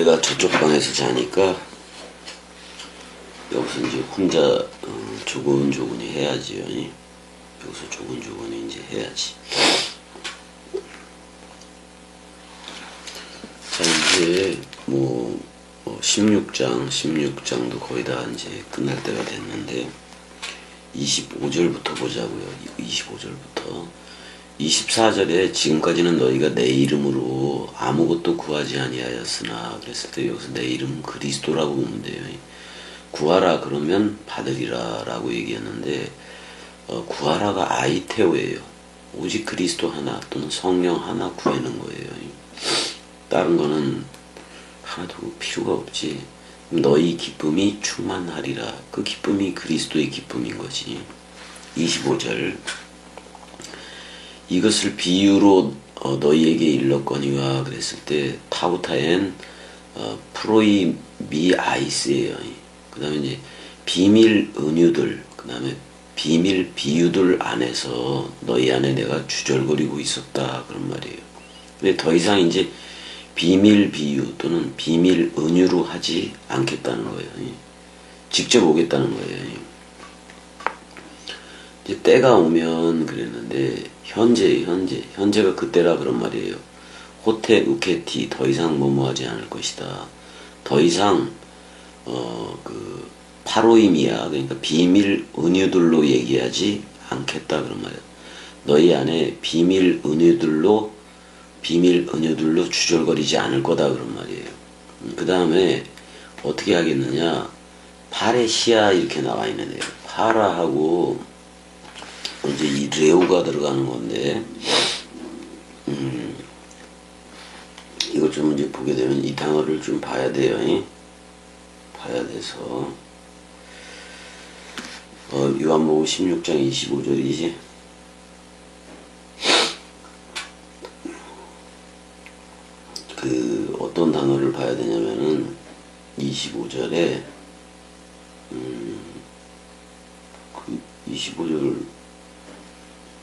내가 저쪽 방에서 자니까 여기서 이제 혼자 조곤조곤히 해야지요. 여기서 조곤조곤히 이제 해야지. 자, 이제 16장도 거의 다 이제 끝날 때가 됐는데 25절부터 보자고요. 25절부터 24절에 지금까지는 너희가 내 이름으로 아무것도 구하지 아니하였으나 그랬을 때 여기서 내 이름 그리스도라고 보면 돼요. 구하라 그러면 받으리라 라고 얘기했는데 구하라가 아이테오예요. 오직 그리스도 하나 또는 성령 하나 구하는 거예요. 다른 거는 하나도 필요가 없지. 너희 기쁨이 충만하리라. 그 기쁨이 그리스도의 기쁨인 거지. 25절 이것을 비유로 너희에게 일렀거니와 그랬을 때 타우타엔 프로이미 아이스예요. 그 다음에 이제 비밀 은유들, 그 다음에 비밀 비유들 안에서 너희 안에 내가 주절거리고 있었다 그런 말이에요. 근데 더 이상 이제 비밀 비유 또는 비밀 은유로 하지 않겠다는 거예요. 직접 오겠다는 거예요. 이제 때가 오면 그랬는데 현재가 그때라 그런 말이에요. 호테 우케티 더 이상 뭐뭐하지 않을 것이다. 더 이상 파로임이야. 그러니까 비밀 은유들로 얘기하지 않겠다 그런 말이에요. 너희 안에 비밀 은유들로 주절거리지 않을 거다 그런 말이에요. 그 다음에 어떻게 하겠느냐, 파레시아 이렇게 나와 있는데요. 파라하고 이제 이 레오가 들어가는 건데 이걸 좀 이제 보게 되면 이 단어를 좀 봐야 돼요. 봐야 돼서 요한복음 16장 25절이지. 어떤 단어를 봐야 되냐면은 25절에 25절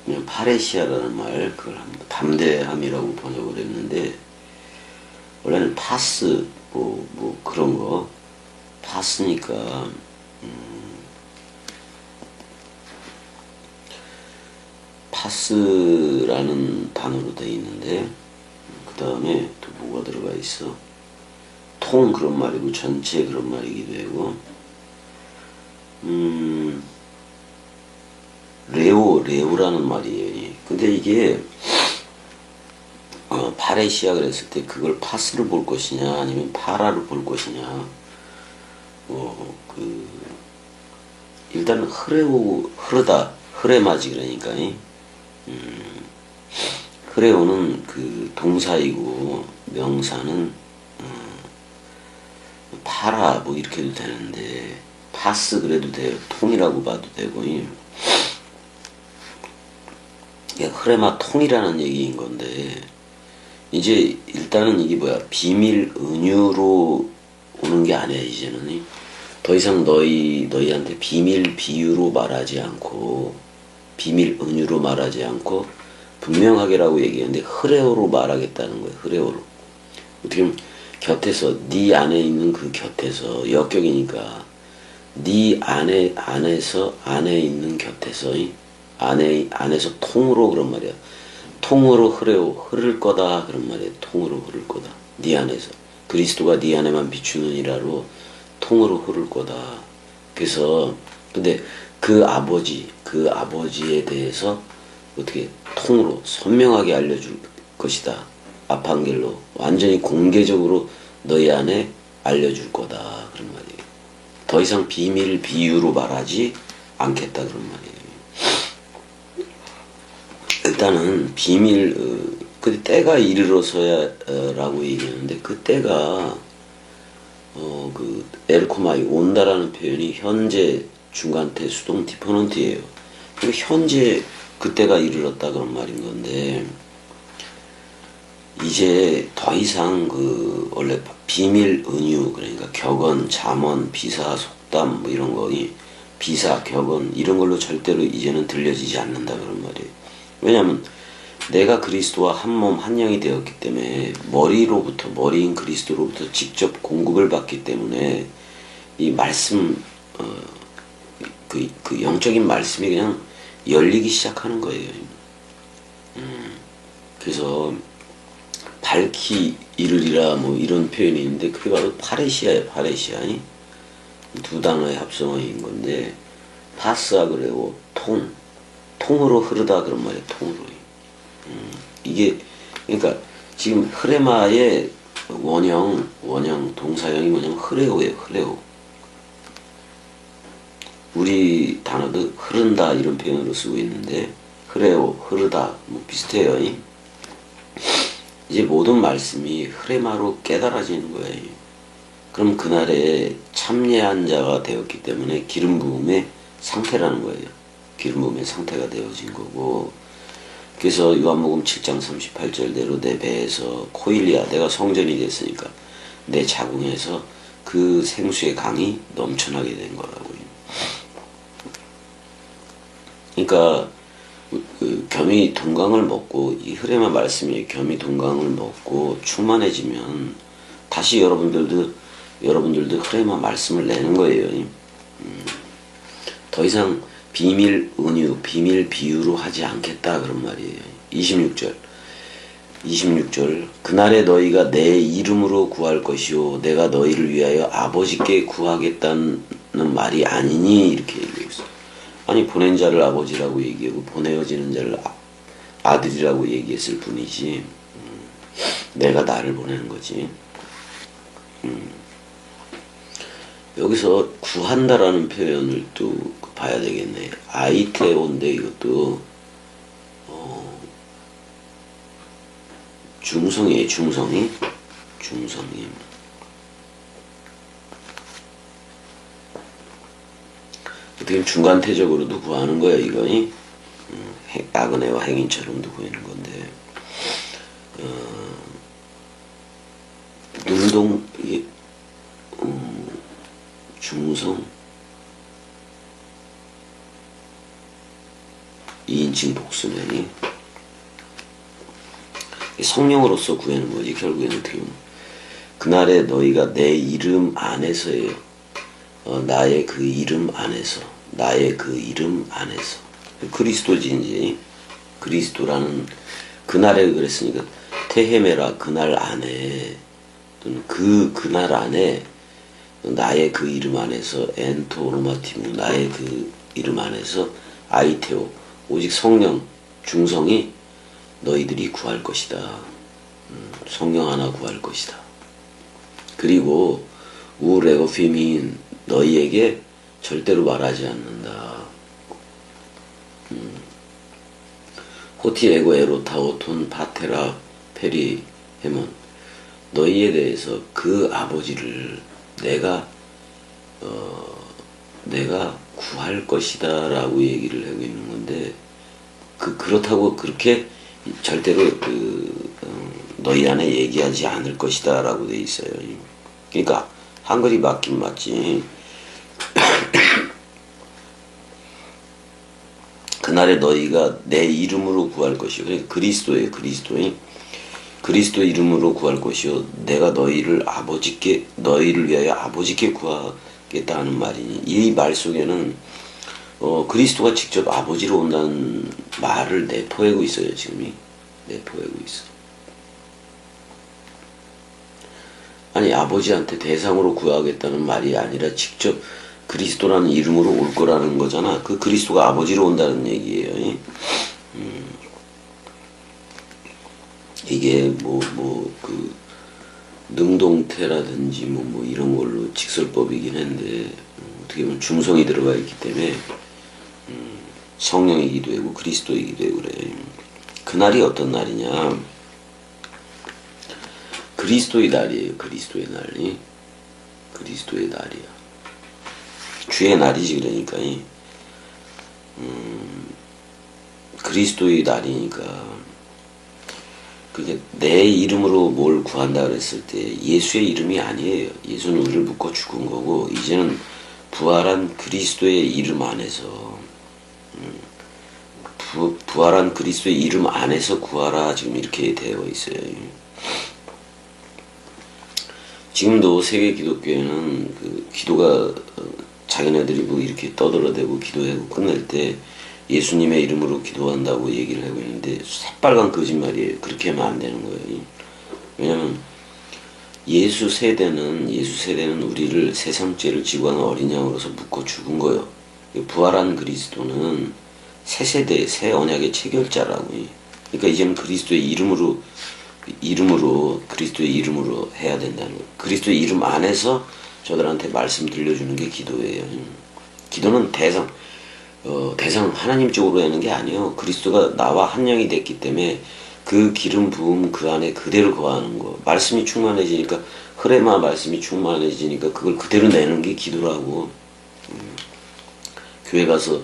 그냥 파레시아라는 말, 그걸 담대함이라고 번역을 했는데 원래는 파스 뭐 그런 거 파스니까 파스라는 단어로 되어 있는데 그 다음에 또 뭐가 들어가 있어? 통 그런 말이고 전체 그런 말이기도 하고 레오라는 말이에요. 근데 이게 파레시아 그랬을 때 그걸 파스를 볼 것이냐 아니면 파라를 볼 것이냐, 일단은 흐레마지 그러니까 흐레오는 그 동사이고 명사는 파라 뭐 이렇게 해도 되는데 파스 그래도 돼요. 통이라고 봐도 되고 흐레마 통이라는 얘기인 건데 이제 일단은 이게 뭐야, 비밀 은유로 오는 게 아니야. 이제는 더 이상 너희한테 비밀 비유로 말하지 않고 비밀 은유로 말하지 않고 분명하게라고 얘기했는데 흐레오로 말하겠다는 거예요. 흐레오로. 어떻게 보면 곁에서, 네 안에 있는 그 곁에서, 역격이니까 네 안에 있는 곁에서 안에서 통으로 그런 말이야. 통으로 흐를 거다 그런 말이야. 통으로 흐를 거다. 네 안에서 그리스도가 네 안에만 비추느니라로 통으로 흐를 거다. 그래서 근데 그 아버지에 대해서 어떻게 통으로 선명하게 알려줄 것이다. 아판겔로 완전히 공개적으로 너희 안에 알려줄 거다 그런 말이에요. 더 이상 비밀 비유로 말하지 않겠다 그런 말이에요. 일단은 그 때가 이르러서야 라고 얘기하는데 그 때가 그 에르코마이 온다라는 표현이 현재 중간태 수동 디포넌트예요. 현재 그때가 이르렀다 그런 말인 건데 이제 더 이상 원래 비밀 은유 그러니까 격언, 잠언, 비사, 속담 뭐 이런 거 비사, 격언 이런 걸로 절대로 이제는 들려지지 않는다 그런 말이에요. 왜냐하면 내가 그리스도와 한 몸 한 영이 되었기 때문에 머리인 그리스도로부터 직접 공급을 받기 때문에 이 말씀 그 영적인 말씀이 그냥 열리기 시작하는 거예요. 그래서 밝히 이르리라 뭐 이런 표현이 있는데 그게 바로 파레시아예요. 파레시아. 두 단어의 합성어인 건데 파스아 그래고 통으로 흐르다 그런 말이에요. 통으로. 이게 그러니까 지금 흐레마의 원형 동사형이 뭐냐면 흐레오예요. 흐레오. 우리 단어도 흐른다 이런 표현으로 쓰고 있는데 흐레오, 흐르다 뭐 비슷해요. 이제 모든 말씀이 흐레마로 깨달아지는 거예요. 그럼 그날에 참여한 자가 되었기 때문에 기름 부음의 상태라는 거예요. 기름 부음의 상태가 되어진 거고, 그래서 요한복음 7장 38절대로 내 배에서 코일리아, 내가 성전이 됐으니까 내 자궁에서 그 생수의 강이 넘쳐나게 된 거라고요. 그러니까 그 겸이 동강을 먹고 이 흐레마 말씀이 겸이 동강을 먹고 충만해지면 다시 여러분들도 흐레마 말씀을 내는 거예요. 더 이상 비밀 은유, 비밀 비유로 하지 않겠다 그런 말이에요. 26절 그날에 너희가 내 이름으로 구할 것이요 내가 너희를 위하여 아버지께 구하겠다는 말이 아니니 이렇게 얘기했어요. 아니 보낸 자를 아버지라고 얘기하고 보내어지는 자를 아들이라고 얘기했을 뿐이지 내가 나를 보내는 거지. 여기서 구한다라는 표현을 또 봐야 되겠네. 아이테오인데 이것도 중성이에요. 중성이 어떻게 중간태적으로도 구하는 거야 이거니. 야근애와 행인처럼도 구하는 건데 능동 이게 중성 2인칭 복수면이 성령으로서 구하는 거지. 결국에는 어떻게 보면 그날에 너희가 내 이름 안에서예요. 나의 그 이름 안에서 그리스도지. 이제 그리스도라는 그날에 그랬으니까 테헤메라 그날 안에 또는 그날 안에 나의 그 이름 안에서 엔토노마티무 나의 그 이름 안에서 아이테오 오직 성령 중성이 너희들이 구할 것이다. 성령 하나 구할 것이다. 그리고 우레고피민 너희에게 절대로 말하지 않는다. 호티에고 에로타오톤 파테라 페리 헤몬 너희에 대해서 그 아버지를 내가 구할 것이다 라고 얘기를 하고 있는 건데 그렇다고 그렇게 절대로 너희 안에 얘기하지 않을 것이다 라고 돼 있어요. 그러니까 한글이 맞긴 맞지. 그날에 너희가 내 이름으로 구할 것이요. 그러니까 그리스도의 그리스도 이름으로 구할 것이요. 내가 너희를 위하여 아버지께 구하겠다 하는 말이니 이 말 속에는 그리스도가 직접 아버지로 온다는 말을 내포하고 있어요. 지금이 내포하고 있어. 아니 아버지한테 대상으로 구하겠다는 말이 아니라 직접 그리스도라는 이름으로 올 거라는 거잖아. 그 그리스도가 아버지로 온다는 얘기예요. 이게 그 능동태라든지 뭐 이런 걸로 직설법이긴 한데 어떻게 보면 중성이 들어가 있기 때문에 성령이기도 하고 그리스도이기도 하고 그래. 그날이 어떤 날이냐? 그리스도의 날이에요. 그리스도의 날이. 그리스도의 날이야. 주의 날이지 그러니까. 그리스도의 날이니까 그게 내 이름으로 뭘 구한다 그랬을 때 예수의 이름이 아니에요. 예수는 우리를 묶어 죽은 거고 이제는 부활한 그리스도의 이름 안에서 부활한 그리스도의 이름 안에서 구하라 지금 이렇게 되어 있어요. 지금도 세계 기독교회는 그 기도가 자기네들이 뭐 이렇게 떠들어대고 기도하고 끝낼 때 예수님의 이름으로 기도한다고 얘기를 하고 있는데 새빨간 거짓말이에요. 그렇게 하면 안 되는 거예요. 왜냐면 예수 세대는 우리를 세상죄를 지고 하는 어린 양으로서 묶어 죽은 거예요. 부활한 그리스도는 새 세대, 새 언약의 체결자라고. 그러니까 이제는 그리스도의 그리스도의 이름으로 해야 된다는 거예요. 그리스도의 이름 안에서 저들한테 말씀 들려주는 게 기도예요. 기도는 대상 하나님 쪽으로 하는 게 아니에요. 그리스도가 나와 한 영이 됐기 때문에 그 기름 부음 그 안에 그대로 거하는 거. 말씀이 충만해지니까 흐레마 말씀이 충만해지니까 그걸 그대로 내는 게 기도라고. 교회 가서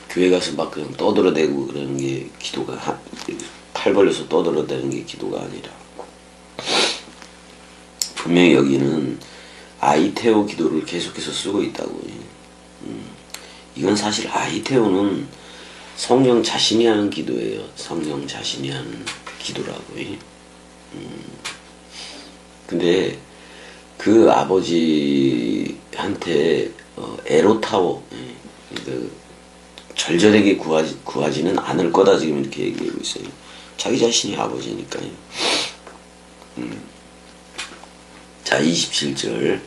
교회 가서 막 그냥 떠들어대고 그러는 게 기도가 팔 벌려서 떠들어대는 게 기도가 아니라. 분명히 여기는 아이테오 기도를 계속해서 쓰고 있다고. 이건 사실 아이테오는 성령 자신이 하는 기도예요. 성령 자신이 하는 기도라고. 근데 그 아버지한테 에로타오 그 절절하게 구하지는 않을 거다 지금 이렇게 얘기하고 있어요. 자기 자신이 아버지니까요. 자 27절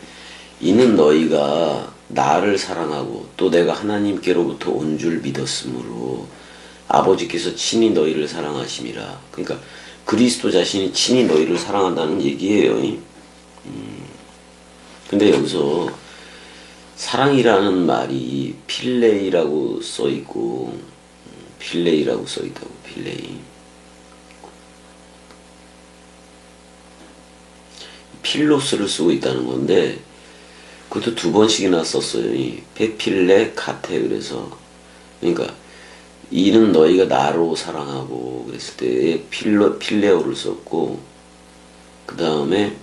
이는 너희가 나를 사랑하고 또 내가 하나님께로부터 온 줄 믿었으므로 아버지께서 친히 너희를 사랑하심이라. 그러니까 그리스도 자신이 친히 너희를 사랑한다는 얘기예요. 근데 여기서 사랑이라는 말이 필레이라고 써있고 필레이라고 써있다고. 필레이 필로스를 쓰고 있다는 건데 그것도 두 번씩이나 썼어요. 이 페필레 카테. 그래서 그러니까 이는 너희가 나로 사랑하고 그랬을 때 필레오를 썼고 그 다음에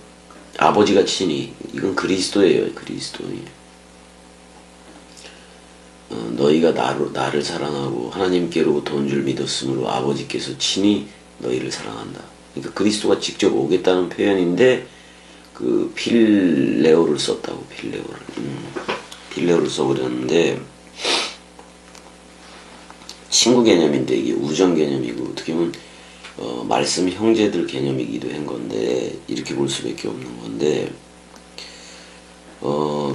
아버지가 친히 이건 그리스도예요. 그리스도. 너희가 나를 사랑하고 하나님께로부터 온 줄 믿었으므로 아버지께서 친히 너희를 사랑한다. 그러니까 그리스도가 직접 오겠다는 표현인데 그 필레오를 썼다고. 필레오를 써버렸는데 친구 개념인데 이게 우정 개념이고 어떻게 보면 말씀 형제들 개념이기도 한 건데 이렇게 볼 수밖에 없는 건데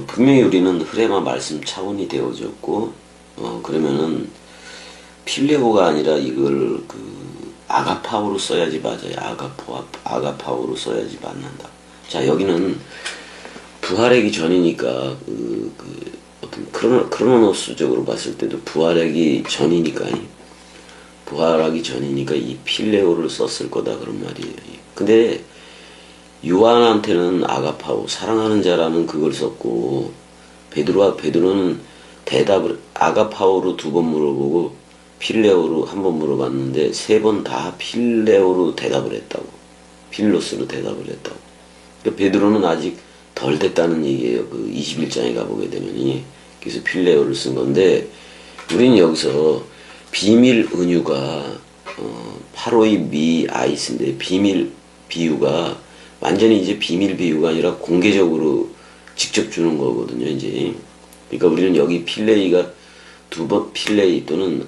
분명히 우리는 흐레마 말씀 차원이 되어졌고 그러면은 필레오가 아니라 이걸 그 아가파오로 써야지 맞아요. 아가파오로 써야지 맞는다. 자 여기는 부활하기 전이니까 어떤 크로노스적으로 봤을 때도 부활하기 전이니까 이 필레오를 썼을 거다 그런 말이에요. 근데 요한한테는 아가파오 사랑하는 자라는 그걸 썼고 베드로는 대답을 아가파오로 두 번 물어보고 필레오로 한 번 물어봤는데 세 번 다 필레오로 대답을 했다고. 필로스로 대답을 했다고. 그러니까 베드로는 아직 덜 됐다는 얘기예요. 그 21장에 가보게 되면이. 그래서 필레오를 쓴 건데 우리는 여기서 비밀 은유가 파로이 미 아이스인데 비밀 비유가 완전히 이제 비밀 비유가 아니라 공개적으로 직접 주는 거거든요. 이제 그러니까 우리는 여기 필레이가 두 번 필레이 또는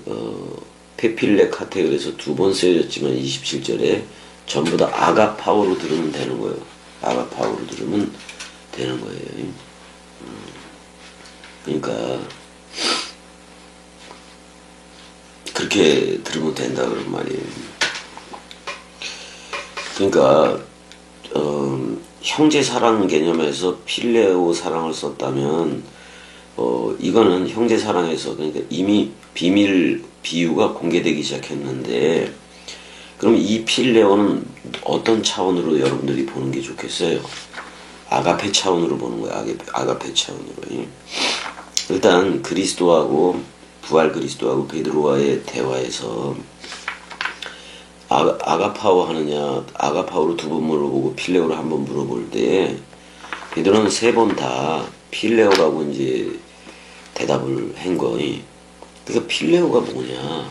페필레 카테고리에서 두 번 쓰여졌지만 27절에 전부 다 아가파오로 들으면 되는 거예요. 아가파오로 들으면 되는 거예요. 그러니까 그렇게 들으면 된다 그런 말이에요. 그러니까 형제 사랑 개념에서 필레오 사랑을 썼다면 이거는 형제 사랑에서 그러니까 이미 비밀 비유가 공개되기 시작했는데 그럼 이 필레오는 어떤 차원으로 여러분들이 보는 게 좋겠어요? 아가페 차원으로 보는 거야. 아가페 차원으로. 일단 그리스도하고 부활 그리스도하고 베드로와의 대화에서 아가파오 하느냐 아가파오로 두 번 물어보고 필레오로 한 번 물어볼 때 베드로는 세 번 다 필레오라고 이제 대답을 한 거니. 그러니까 필레오가 뭐냐?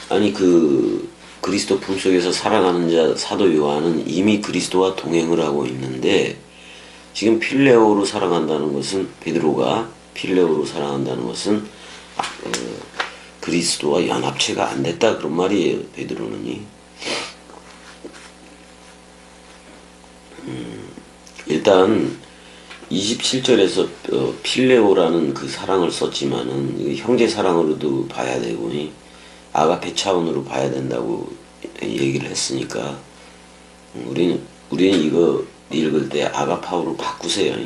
아니 그 그리스도 품속에서 살아가는 자 사도 요한은 이미 그리스도와 동행을 하고 있는데 지금 필레오로 살아간다는 것은 베드로가 필레오로 살아간다는 것은 그리스도와 연합체가 안 됐다 그런 말이에요. 베드로는이 일단 27절에서 필레오라는 그 사랑을 썼지만은 형제 사랑으로도 봐야 되고 아가페 차원으로 봐야 된다고 얘기를 했으니까 우리는 이거 읽을 때 아가파오로 바꾸세요.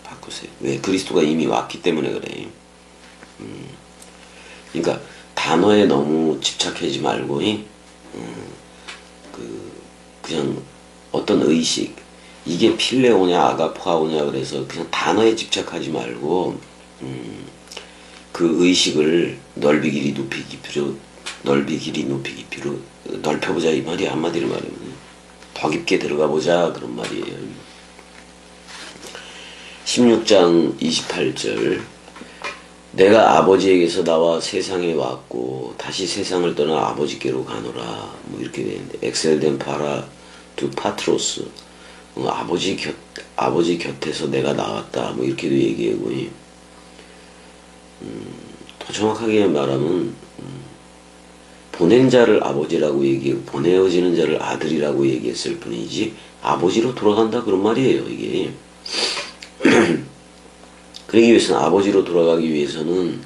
바꾸세요. 왜? 그리스도가 이미 왔기 때문에 그래. 그러니까 단어에 너무 집착하지 말고 그냥 어떤 의식 이게 필레오냐 아가파오냐 그래서 그냥 단어에 집착하지 말고 그 의식을 넓이 길이 높이 깊이로 넓혀보자 이 말이 한마디로 말하면 더 깊게 들어가 보자 그런 말이에요. 16장 28절 내가 아버지에게서 나와 세상에 왔고 다시 세상을 떠나 아버지께로 가노라 뭐 이렇게 되는데 엑셀덴 파라 두 파트로스 아버지 곁에서 내가 나왔다 뭐 이렇게도 얘기하고 더 정확하게 말하면 보낸 자를 아버지라고 얘기하고 보내어지는 자를 아들이라고 얘기했을 뿐이지 아버지로 돌아간다 그런 말이에요. 이게 그러기 위해서는 아버지로 돌아가기 위해서는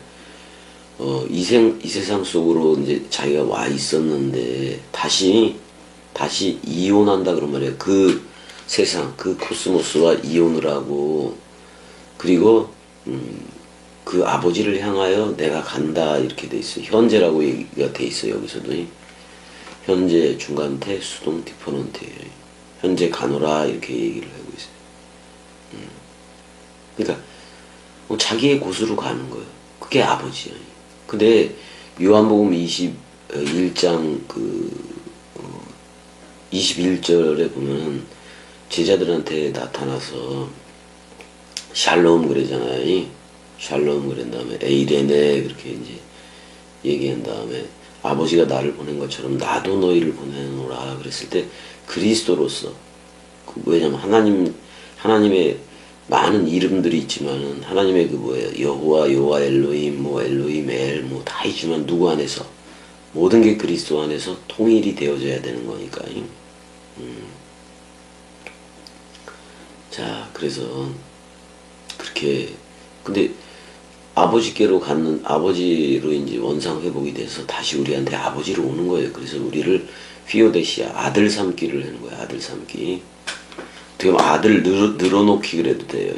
이 세상 속으로 이제 자기가 와 있었는데 다시 이혼한다 그런 말이에요. 그 세상 그 코스모스와 이혼을 하고 그리고 그 아버지를 향하여 내가 간다 이렇게 돼 있어요. 현재라고 얘기가 돼 있어요. 여기서도 현재 중간태 수동 디퍼런트예요. 현재 가노라 이렇게 얘기를 하고 있어요. 그러니까 자기의 곳으로 가는 거예요. 그게 아버지예요. 근데 요한복음 21장 21절에 보면 제자들한테 나타나서 샬롬 그러잖아요. 샬롬 그런 다음에 에이레네 그렇게 이제 얘기한 다음에 아버지가 나를 보낸 것처럼 나도 너희를 보내노라 그랬을 때 그리스도로서 왜냐면 하나님의 많은 이름들이 있지만은 하나님의 그 뭐예요 여호와 엘로힘 뭐 엘로힘 엘 뭐 다 있지만 누구 안에서 모든 게 그리스도 안에서 통일이 되어져야 되는 거니까. 자 그래서 그렇게 근데 아버지께로 갖는 아버지로 이제 원상 회복이 돼서 다시 우리한테 아버지로 오는 거예요. 그래서 우리를 휘오데시아 아들 삼기를 하는 거예요. 아들 삼기. 어떻게 보면 아들 늘어놓기 그래도 돼요.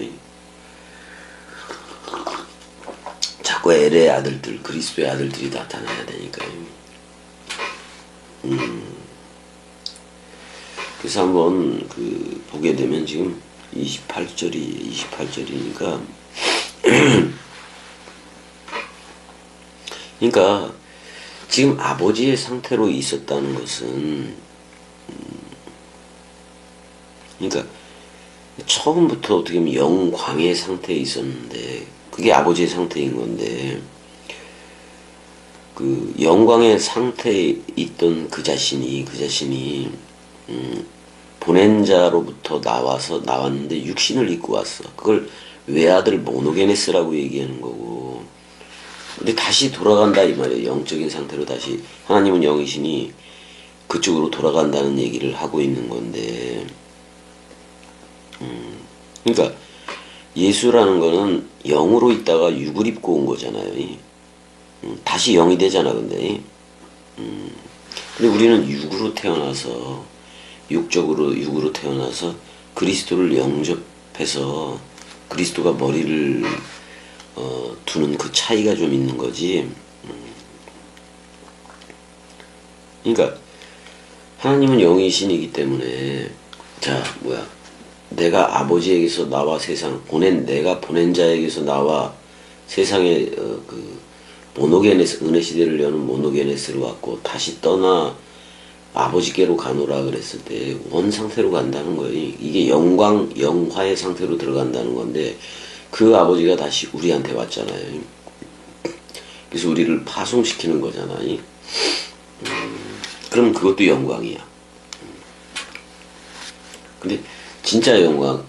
자꾸 엘의 아들들 그리스도의 아들들이 나타나야 되니까요. 그래서 한번 보게 되면 지금 28절이니까 그러니까 지금 아버지의 상태로 있었다는 것은 그러니까 처음부터 어떻게 보면 영광의 상태에 있었는데 그게 아버지의 상태인 건데 그 영광의 상태에 있던 그 자신이 보낸 자로부터 나왔는데 육신을 입고 왔어. 그걸 외아들 모노게네스라고 얘기하는 거고 근데 다시 돌아간다 이 말이에요. 영적인 상태로 다시 하나님은 영이시니 그쪽으로 돌아간다는 얘기를 하고 있는 건데 그러니까 예수라는 거는 영으로 있다가 육을 입고 온 거잖아요. 다시 영이 되잖아. 근데 우리는 육으로 태어나서 육으로 태어나서 그리스도를 영접해서 그리스도가 머리를 두는 그 차이가 좀 있는 거지. 그러니까 하나님은 영이신이기 때문에 내가 아버지에게서 나와 내가 보낸 자에게서 나와 세상에 모노게네스 은혜 시대를 여는 모노게네스로 왔고 다시 떠나 아버지께로 가노라 그랬을 때 원 상태로 간다는 거예요. 이게 영화의 상태로 들어간다는 건데 그 아버지가 다시 우리한테 왔잖아요. 그래서 우리를 파송시키는 거잖아. 그럼 그것도 영광이야. 근데 진짜 영광,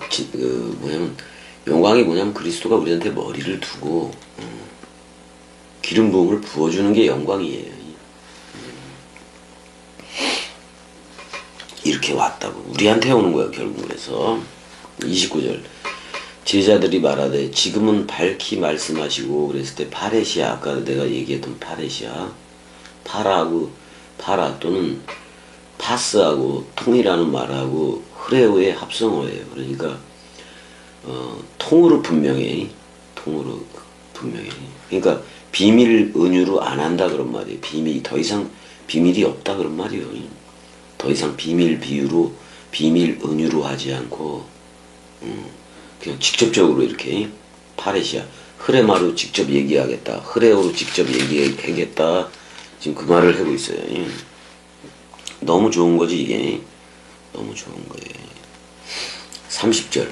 영광이 뭐냐면 그리스도가 우리한테 머리를 두고 기름 부음을 부어주는 게 영광이에요. 이렇게 왔다고 우리한테 오는 거야 결국. 그래서 29절 제자들이 말하되 지금은 밝히 말씀하시고 그랬을 때 파레시아, 아까 내가 얘기했던 파레시아, 파라 또는 파스하고 통이라는 말하고 흐레오의 합성어예요. 그러니까 통으로 분명히 그러니까 비밀 은유로 안 한다 그런 말이에요. 더 이상 비밀이 없다 그런 말이에요. 더 이상 비밀 은유로 하지 않고 그냥 직접적으로 이렇게 파레시아, 흐레마로 직접 얘기하겠다, 흐레오로 직접 얘기하겠다, 지금 그 말을 하고 있어요. 너무 좋은 거지 이게. 너무 좋은 거예요. 30절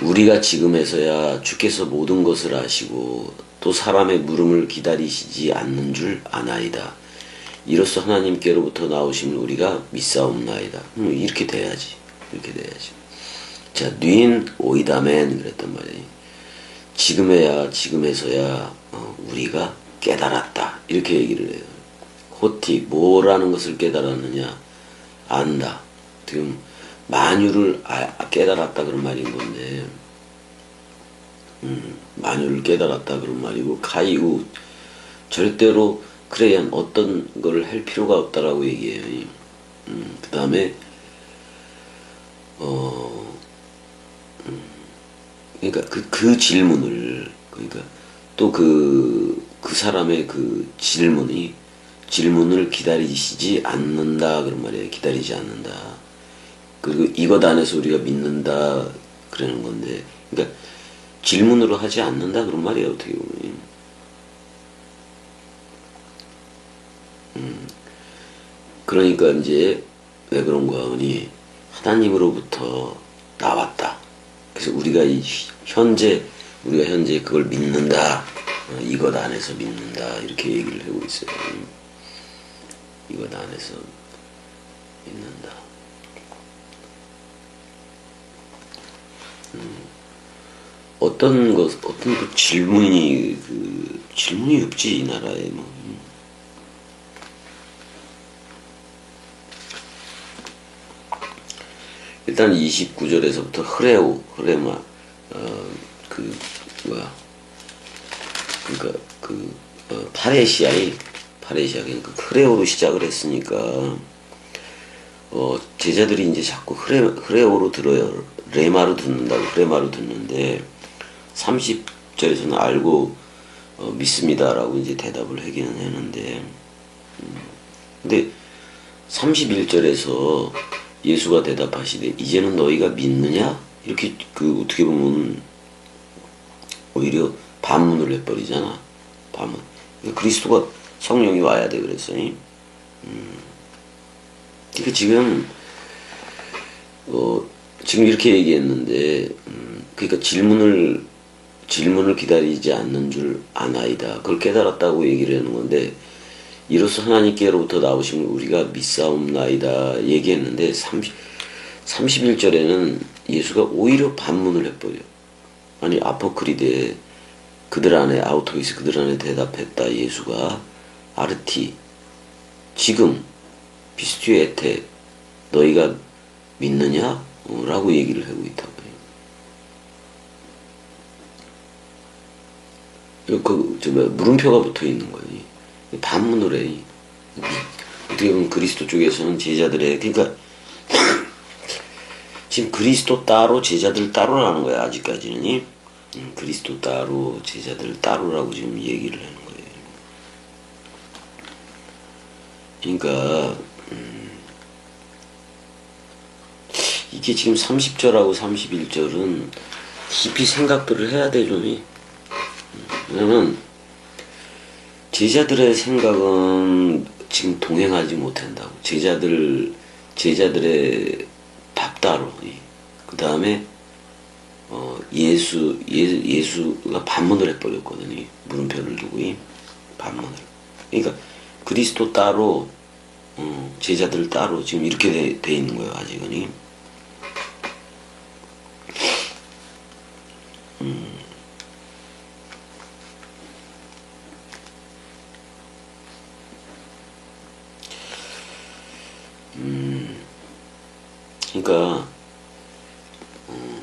우리가 지금에서야 주께서 모든 것을 아시고 또 사람의 물음을 기다리시지 않는 줄 아나이다. 이로써 하나님께로부터 나오신 우리가 믿사옵나이다. 이렇게 돼야지. 자, 뉘인 오이다멘 그랬단 말이에요. 지금에서야 우리가 깨달았다. 이렇게 얘기를 해요. 호티, 뭐라는 것을 깨달았느냐? 안다. 지금 만유를 깨달았다 그런 말인 건데, 만유를 깨달았다 그런 말이고, 카이우 절대로 크레얀 어떤 걸 할 필요가 없다라고 얘기해요. 그 다음에 그러니까 그 질문을, 그러니까 또 그 사람의 그 질문을 기다리시지 않는다 그런 말이에요. 기다리지 않는다. 그리고 이것 안에서 우리가 믿는다 그러는 건데, 그러니까 질문으로 하지 않는다 그런 말이에요. 어떻게 보면. 그러니까 이제 왜 그런가 하니 하나님으로부터 나왔다. 그래서 우리가 현재 그걸 믿는다. 이것 안에서 믿는다. 이렇게 얘기를 하고 있어요. 이것 안에서 믿는다. 어떤 그 질문이 없지 이 나라에 뭐. 일단 29절에서부터 흐레마, 그러니까 파레시아, 그러니까 흐레오로 시작을 했으니까, 제자들이 이제 자꾸 흐레오로 들어요. 레마로 듣는데, 30절에서는 알고, 믿습니다라고 이제 대답을 하기는 했는데, 근데 31절에서 예수가 대답하시되 이제는 너희가 믿느냐? 이렇게 어떻게 보면 오히려 반문을 해버리잖아. 반문. 그리스도가 성령이 와야 돼 그랬어요. 그러니까 지금 이렇게 얘기했는데, 그러니까 질문을 기다리지 않는 줄 아나이다. 그걸 깨달았다고 얘기를 하는 건데, 이로써 하나님께로부터 나오시면 우리가 믿사옵나이다 얘기했는데 31절에는 예수가 오히려 반문을 해버려. 아니 아포크리데 그들 안에 대답했다. 예수가 아르티 지금 비스튜에테 너희가 믿느냐? 라고 얘기를 하고 있다고 해요. 물음표가 붙어 있는 거예요. 반문을 해. 어떻게 보면 그리스도 쪽에서는 제자들의, 그러니까 지금 그리스도 따로 제자들 따로라는 거야 아직까지는. 그리스도 따로 제자들 따로라고 지금 얘기를 하는 거예요. 그러니까 이게 지금 30절하고 31절은 깊이 생각들을 해야 돼 좀. 왜냐면 제자들의 생각은 지금 동행하지 못한다고. 제자들의 답 따로. 그 다음에 예수가 반문을 해버렸거든요. 물음표를 두고. 반문을. 그러니까 그리스도 따로 제자들 따로 지금 이렇게 돼 있는 거예요 아직은.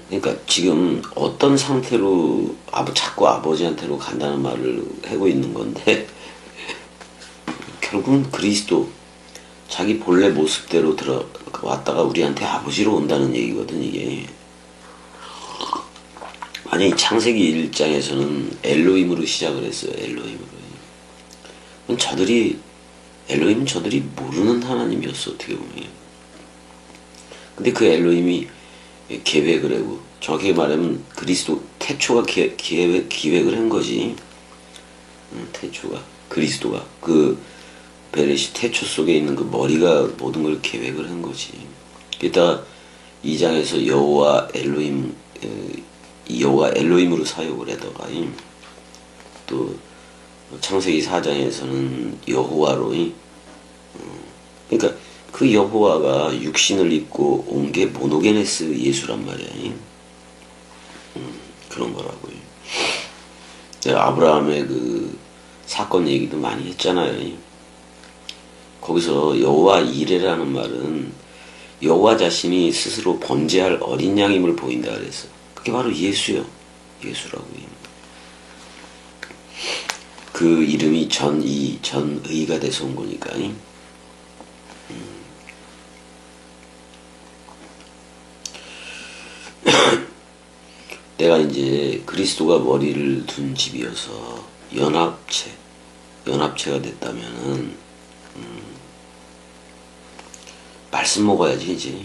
그러니까 지금 어떤 상태로 자꾸 아버지한테로 간다는 말을 하고 있는 건데 결국은 그리스도 자기 본래 모습대로 들어왔다가 우리한테 아버지로 온다는 얘기거든 이게. 만약에 창세기 1장에서는 엘로힘으로 시작을 했어요. 엘로힘으로. 엘로힘은 저들이 모르는 하나님이었어 어떻게 보면. 근데 그 엘로힘이 계획을 하고 정확히 말하면 그리스도 태초가 기획을 한 거지. 태초가 그리스도가 그 베레시 태초 속에 있는 그 머리가 모든 걸 계획을 한 거지. 게다가 2장에서 여호와 엘로힘으로 사역을 하다가 또 창세기 4장에서는 여호와로. 그러니까 그 여호와가 육신을 입고 온 게 모노게네스 예수란 말이야. 그런 거라고요. 아브라함의 그 사건 얘기도 많이 했잖아요. 거기서 여호와 이레라는 말은 여호와 자신이 스스로 번제할 어린 양임을 보인다 그랬어. 그게 바로 예수요. 예수라고요. 그 이름이 전의가 돼서 온 거니까. 내가 이제 그리스도가 머리를 둔 집이어서 연합체가 됐다면은 말씀 먹어야지 이제.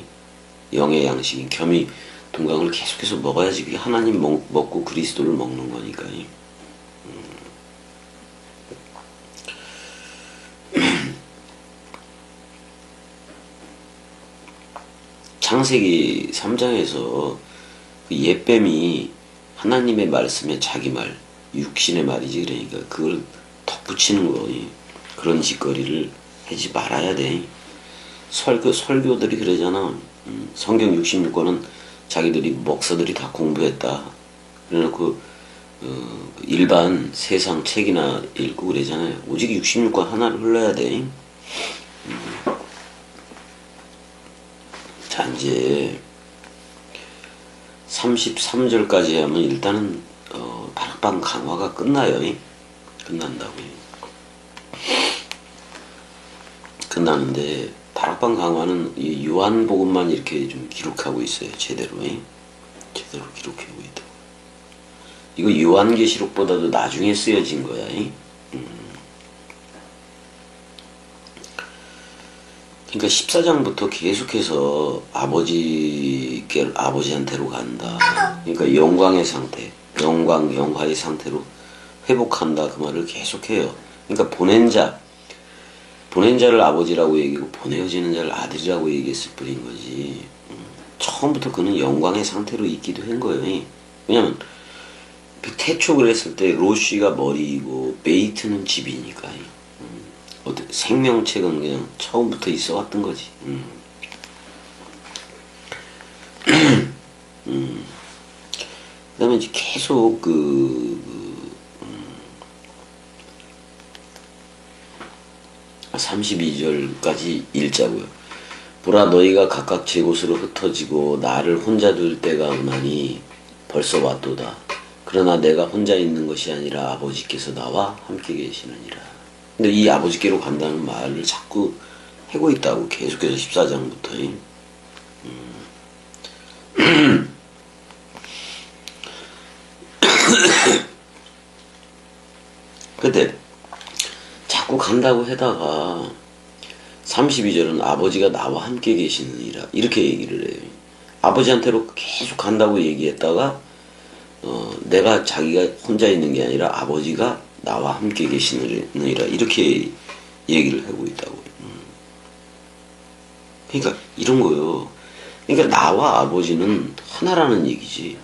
영의 양식인 겸이 동강을 계속해서 먹어야지. 그게 하나님 먹고 그리스도를 먹는 거니까. 창세기 3장에서 그 옛뱀이 하나님의 말씀에 자기 말, 육신의 말이지. 그러니까 그걸 덧붙이는 거. 그런 짓거리를 하지 말아야 돼. 설교들이 그러잖아. 성경 66권은 자기들이 목사들이 다 공부했다. 그래놓고 일반 세상 책이나 읽고 그러잖아요. 오직 66권 하나를 흘러야 돼. 자, 이제 33절까지 하면 일단은 다락방 강화가 끝나요. 끝난다고요. 끝나는데 다락방 강화는 이 요한복음만 이렇게 좀 기록하고 있어요. 제대로 기록하고 있다. 이거 요한계시록보다도 나중에 쓰여진 거야. 그러니까 14장부터 계속해서 아버지한테로 간다. 그러니까 영광의 상태, 영화의 상태로 회복한다. 그 말을 계속해요. 그러니까 보낸 자를 아버지라고 얘기하고 보내어지는 자를 아들이라고 얘기했을 뿐인 거지. 처음부터 그는 영광의 상태로 있기도 한 거예요. 왜냐면 태초를 했을 때 로쉬가 머리이고 베이트는 집이니까. 생명체는 그냥 처음부터 있어 왔던 거지. 그 다음에 이제 계속 32절까지 읽자고요. 보라, 너희가 각각 제 곳으로 흩어지고 나를 혼자 둘 때가 오나니 벌써 왔도다. 그러나 내가 혼자 있는 것이 아니라 아버지께서 나와 함께 계시느니라. 근데 이 아버지께로 간다는 말을 자꾸 하고 있다고. 계속해서 14장부터. 근데 자꾸 간다고 하다가 32절은 아버지가 나와 함께 계시느니라 이렇게 얘기를 해요. 아버지한테로 계속 간다고 얘기했다가 내가 자기가 혼자 있는 게 아니라 아버지가 나와 함께 계시느니라 이렇게 얘기를 하고 있다고. 그러니까 이런 거요. 그러니까 나와 아버지는 하나라는 얘기지.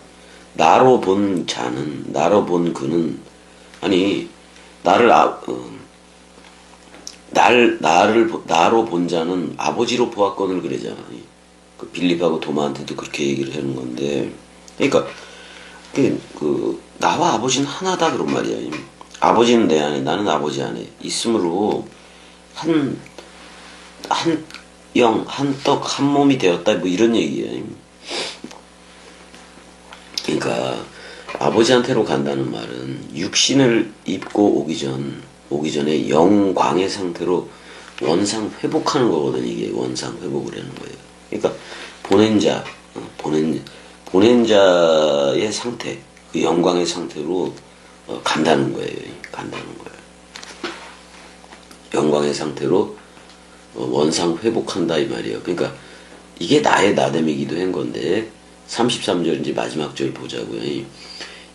나로 본 그는, 아니 나를 나로 본 자는 아버지로 보았거늘 그러잖아. 그 빌립하고 도마한테도 그렇게 얘기를 하는 건데, 그러니까 나와 아버지는 하나다 그런 말이야. 아버지는 내 안에, 나는 아버지 안에 있으므로 한 영, 한 떡, 한 몸이 되었다 뭐 이런 얘기야. 그러니까 아버지한테로 간다는 말은 육신을 입고 오기 전에 영광의 상태로 원상 회복하는 거거든. 이게 원상 회복을 하는 거예요. 그러니까 보낸 자의 상태, 그 영광의 상태로 간다는 거예요. 간다는 거예요. 영광의 상태로 원상 회복한다 이 말이에요. 그러니까 이게 나의 나됨이기도 한 건데 33절 이제 마지막 절 보자고요.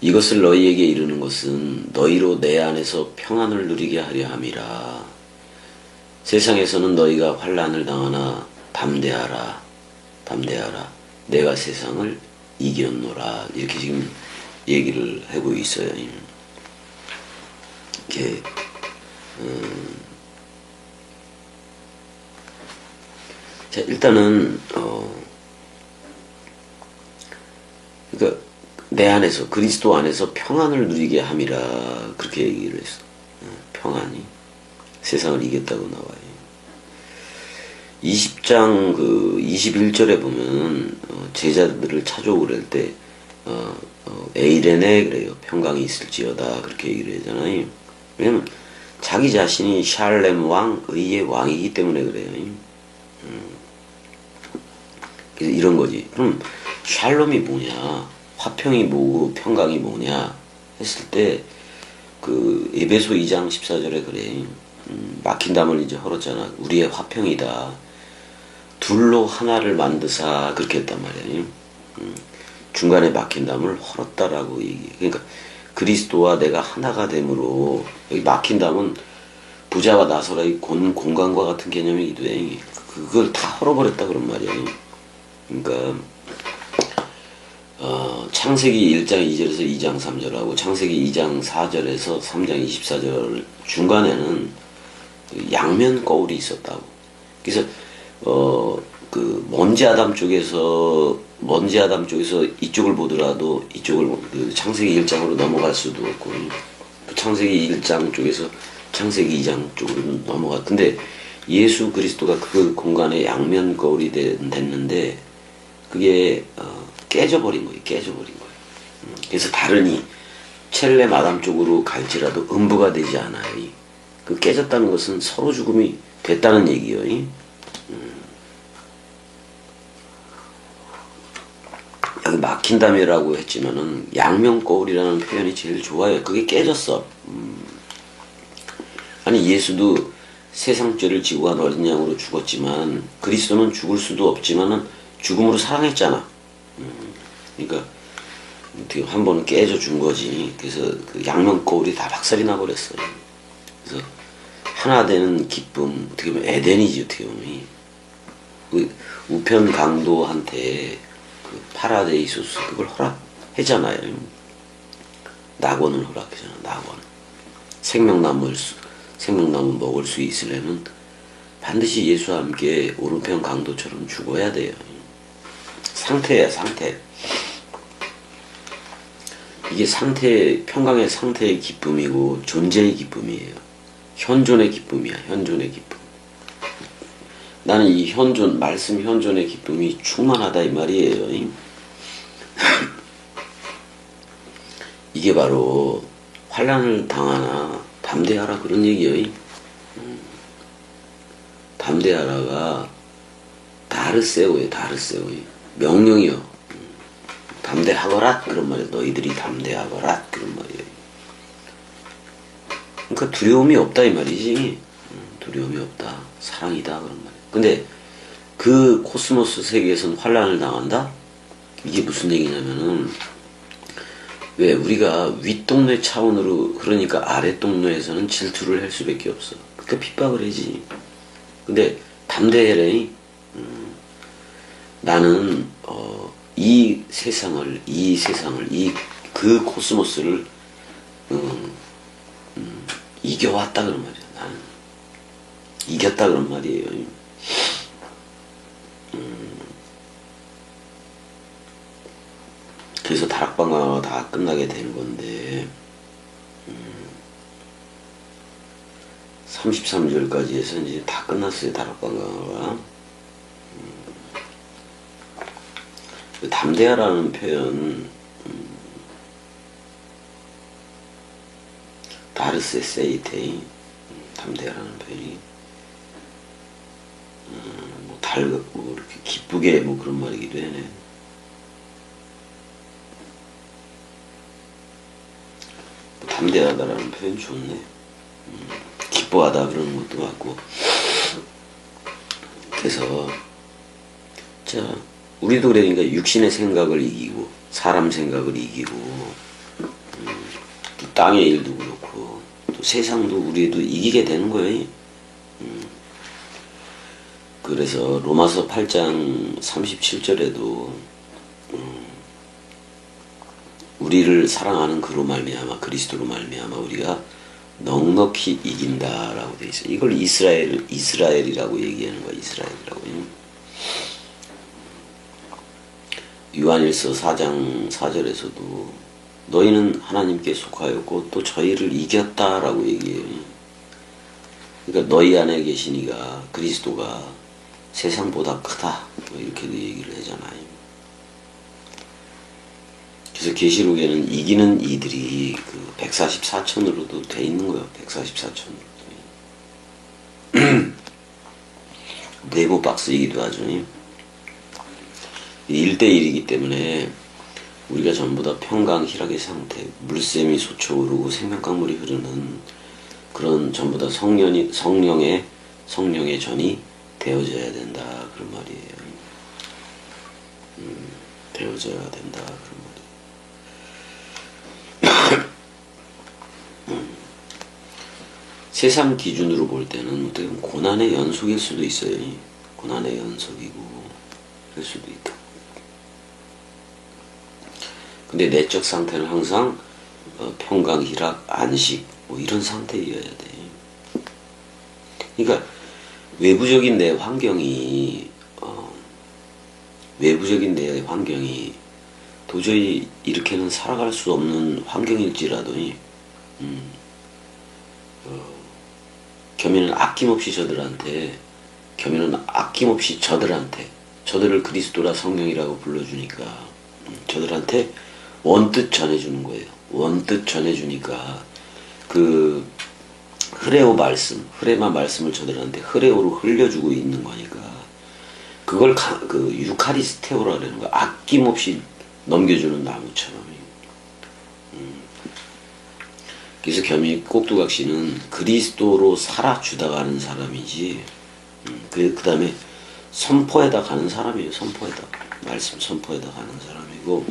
이것을 너희에게 이르는 것은 너희로 내 안에서 평안을 누리게 하려 함이라. 세상에서는 너희가 환난을 당하나 담대하라. 내가 세상을 이겼노라. 이렇게 지금 얘기를 하고 있어요. 이렇게 자, 일단은 그러니까 내 안에서 그리스도 안에서 평안을 누리게 함이라 그렇게 얘기를 했어. 평안이 세상을 이겼다고 나와요. 20장 21절에 보면 제자들을 찾아오고 할 때 에이레네 그래요. 평강이 있을지어다 그렇게 얘기를 하잖아요. 왜냐면 자기 자신이 샬렘 왕 의의 왕이기 때문에 그래요. 그래서 이런 거지. 그럼 샬롬이 뭐냐, 화평이 뭐고 평강이 뭐냐 했을 때 그 에베소 2장 14절에 그래. 막힌 담을 이제 헐었잖아. 우리의 화평이다. 둘로 하나를 만드사 그렇게 했단 말이야. 중간에 막힌 담을 헐었다라고 얘기해. 그러니까 그리스도와 내가 하나가 됨으로 여기 막힌 담은 부자와 나서라의 공간과 같은 개념이기도 해. 그걸 다 헐어버렸다 그런 말이야. 그러니까 창세기 1장 2절에서 2장 3절하고 창세기 2장 4절에서 3장 24절 중간에는 양면 거울이 있었다고. 그래서 그 먼지 아담 쪽에서 이쪽을 보더라도 이쪽을 그 창세기 1장으로 넘어갈 수도 없고 그 창세기 1장 쪽에서 창세기 2장 쪽으로 넘어가. 근데 예수 그리스도가 그 공간에 양면 거울이 됐는데 그게 깨져버린 거예요. 그래서 다른이 첼렘 아담 쪽으로 갈지라도 음부가 되지 않아요. 그 깨졌다는 것은 서로 죽음이 됐다는 얘기예요. 여기 막힌다며라고 했지만은 양면 거울이라는 표현이 제일 좋아요. 그게 깨졌어. 아니 예수도 세상 죄를 지고 간 어린 양으로 죽었지만 그리스도는 죽을 수도 없지만은 죽음으로 사랑했잖아. 그러니까 어떻게 한 번은 깨져 준 거지. 그래서 그 양면 거울이 다 박살이 나버렸어요. 그래서 하나 되는 기쁨, 어떻게 보면 에덴이지 어떻게 보면. 그 우편 강도한테 그 파라데이소스 그걸 허락했잖아요. 낙원을 허락했잖아. 낙원. 생명나무 먹을 수 있으려면 반드시 예수와 함께 오른편 강도처럼 죽어야 돼요. 상태야, 상태. 이게 평강의 상태의 기쁨이고 존재의 기쁨이에요. 현존의 기쁨이야, 현존의 기쁨. 나는 이 말씀 현존의 기쁨이 충만하다 이 말이에요. 이게 바로 환난을 당하나 담대하라 그런 얘기예요. 담대하라가 다르세오예요. 명령이요. 담대하거라 그런 말이에요. 너희들이 담대하거라 그런 말이에요. 그러니까 두려움이 없다 이 말이지. 두려움이 없다. 사랑이다 그런 말이에요. 근데 그 코스모스 세계에서는 환난을 당한다? 이게 무슨 얘기냐면은 왜 우리가 윗동네 차원으로 그러니까 아랫동네에서는 질투를 할 수밖에 없어. 그러니까 핍박을 하지. 근데 담대해래. 나는 이 세상을 그 코스모스를 이겨왔다 그런 말이야. 나는 이겼다 그런 말이에요. 그래서 다락방과가 다 끝나게 된 건데 33절까지 해서 이제 다 끝났어요. 다락방과가. 담대하라는 표현, 다르세 세이테이, 담대하라는 표현이 뭐 이렇게 기쁘게 뭐 그런 말이기도 해네. 담대하다라는 표현 좋네. 기뻐하다 그러는 것도 맞고. 그래서 자, 우리도 그러니까 육신의 생각을 이기고 사람 생각을 이기고 또 땅의 일도 그렇고 또 세상도 우리도 이기게 되는 거예요. 그래서 로마서 8장 37절에도 우리를 사랑하는 그로 말미암아 그리스도로 말미암아 우리가 넉넉히 이긴다라고 돼 있어요. 이걸 이스라엘이라고 얘기하는 거야. 이스라엘이라고. 요한일서 4장 4절에서도 너희는 하나님께 속하였고 또 저희를 이겼다라고 얘기해요. 그러니까 너희 안에 계신 이가 그리스도가 세상보다 크다 뭐 이렇게도 얘기를 하잖아요. 그래서 계시록에는 이기는 이들이 그 144천으로도 돼 있는 거예요. 144천으로. 네모 박스이기도 하죠. 1대1이기 때문에 우리가 전부 다 평강 희락의 상태, 물샘이 솟아오르고 생명강물이 흐르는 그런 전부 다 성령의 전이 되어져야 된다 그런 말이에요. 되어져야 된다 그런 말이에요. 세상 기준으로 볼 때는 어떻게 보면 고난의 연속일 수도 있어요. 고난의 연속이고 그럴 수도 있다. 근데 내적 상태는 항상 평강, 희락, 안식 뭐 이런 상태여야 돼. 그러니까 외부적인 내 환경이 도저히 이렇게는 살아갈 수 없는 환경일지라도 겸이는 아낌없이 저들을 그리스도라 성령이라고 불러주니까 저들한테 원뜻 전해주는 거예요. 원뜻 전해주니까 그 흐레마 말씀을 저들한테 흐레오로 흘려주고 있는 거니까 그걸 그 유카리스테오라 그러는 거야. 아낌없이 넘겨주는 나무처럼. 그래서 겸이 꼭두각시는 그리스도로 살아주다 가는 사람이지 그 다음에 선포에다 가는 사람이에요. 말씀 선포에다 가는 사람이고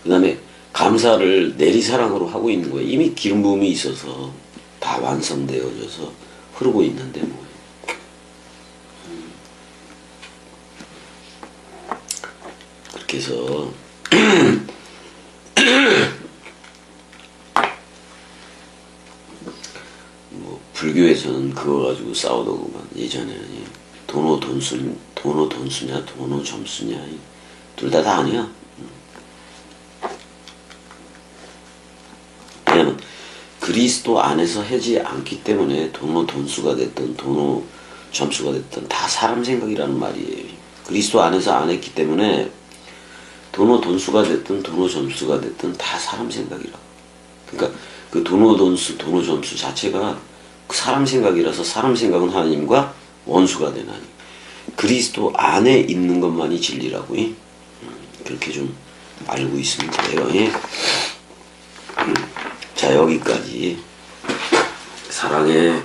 그 다음에 감사를 내리사랑으로 하고 있는 거예요. 이미 기름 부음이 있어서 다 완성되어져서 흐르고 있는데 뭐 그렇게 해서 뭐 불교에서는 그거 가지고 싸우더구만. 예전에는 돈오 돈수냐 돈오 점수냐 둘 다 아니야. 왜냐면 그리스도 안에서 하지 않기 때문에 돈오 돈수가 됐든 돈오 점수가 됐든 다 사람 생각이라는 말이에요. 그리스도 안에서 안 했기 때문에 돈오 돈수가 됐든 돈오 점수가 됐든 다 사람 생각이라고. 그러니까 그 돈오 돈수 돈오 점수 자체가 사람 생각이라서 사람 생각은 하나님과 원수가 되나니 그리스도 안에 있는 것만이 진리라고. 그렇게 좀 알고 있으면 돼요. 자, 여기까지 사랑의